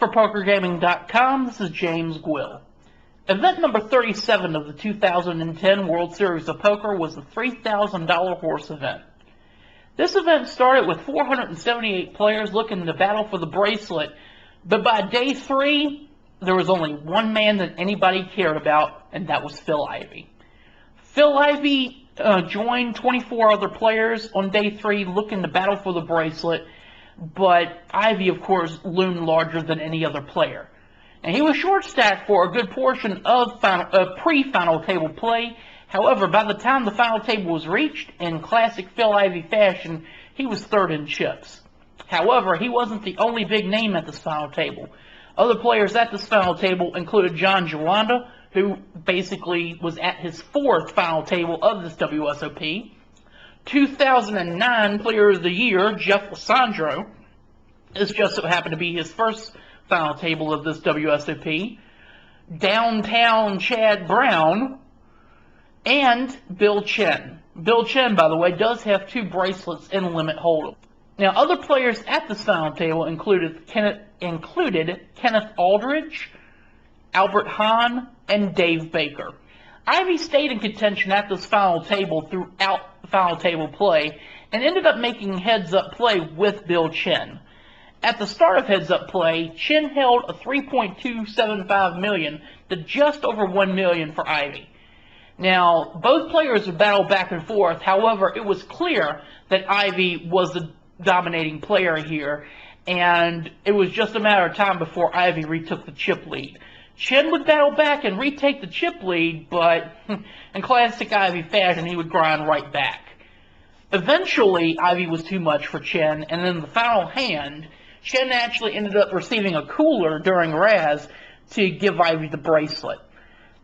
For PokerGaming.com, this is James Gwill. Event number 37 of the 2010 World Series of Poker was the $3,000 horse event. This event started with 478 players looking to battle for the bracelet, but by day 3, there was only one man that anybody cared about, and that was Phil Ivey. Phil Ivey joined 24 other players on day 3 looking to battle for the bracelet, but Ivey, of course, loomed larger than any other player. And he was short-stacked for a good portion of pre-final table play. However, by the time the final table was reached, in classic Phil Ivey fashion, he was third in chips. However, he wasn't the only big name at this final table. Other players at this final table included John Jawanda, who basically was at his 4th final table of this WSOP. 2009 Player of the Year, Jeff Lissandro. This just so happened to be his first final table of this WSOP. Downtown Chad Brown, and Bill Chen. Bill Chen, by the way, does have 2 bracelets in limit hold'em. Now, other players at this final table included Kenneth Aldridge, Albert Hahn, and Dave Baker. Ivey stayed in contention at this final table throughout final table play and ended up making heads-up play with Bill Chen. At the start of heads-up play, Chen held a $3.275 million to just over $1 million for Ivey. Now, both players would battle back and forth. However, it was clear that Ivey was the dominating player here, and it was just a matter of time before Ivey retook the chip lead. Chen would battle back and retake the chip lead, but in classic Ivey fashion, he would grind right back. Eventually, Ivey was too much for Chen, and in the final hand, Chen actually ended up receiving a cooler during Raz to give Ivey the bracelet.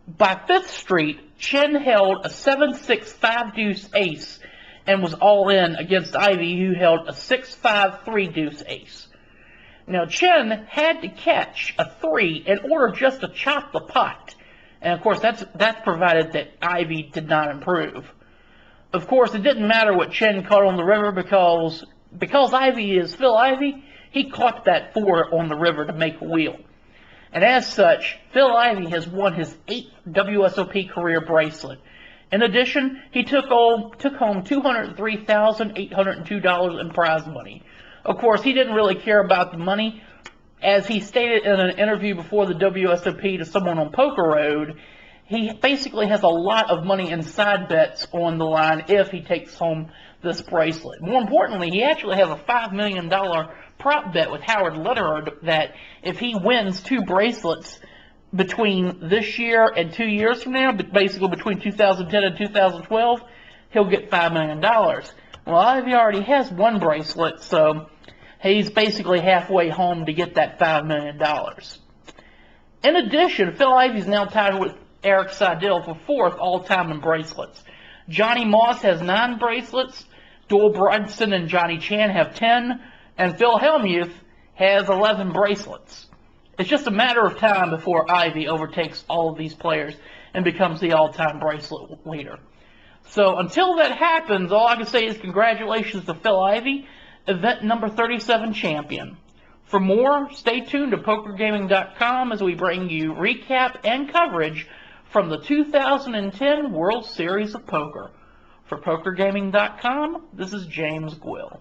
By 5th Street, Chen held a 7-6 5-deuce ace and was all in against Ivey, who held a 6-5 3-deuce ace. Now, Chen had to catch a 3 in order just to chop the pot. And, of course, that's provided that Ivey did not improve. Of course, it didn't matter what Chen caught on the river because Ivey is Phil Ivey, he caught that 4 on the river to make a wheel. And as such, Phil Ivey has won his 8th WSOP career bracelet. In addition, he took home $203,802 in prize money. Of course, he didn't really care about the money. As he stated in an interview before the WSOP to someone on Poker Road, he basically has a lot of money in side bets on the line if he takes home this bracelet. More importantly, he actually has a $5 million prop bet with Howard Lederer that if he wins 2 bracelets between this year and 2 years from now, basically between 2010 and 2012, he'll get $5 million. Well, Ivey already has 1 bracelet, so he's basically halfway home to get that $5 million. In addition, Phil Ivey's now tied with Eric Seidel for 4th all-time in bracelets. Johnny Moss has 9 bracelets, Doyle Brunson and Johnny Chan have 10, and Phil Hellmuth has 11 bracelets. It's just a matter of time before Ivey overtakes all of these players and becomes the all-time bracelet leader. So until that happens, all I can say is congratulations to Phil Ivey, event number 37 champion. For more, stay tuned to PokerGaming.com as we bring you recap and coverage from the 2010 World Series of Poker. For PokerGaming.com, this is James Gwill.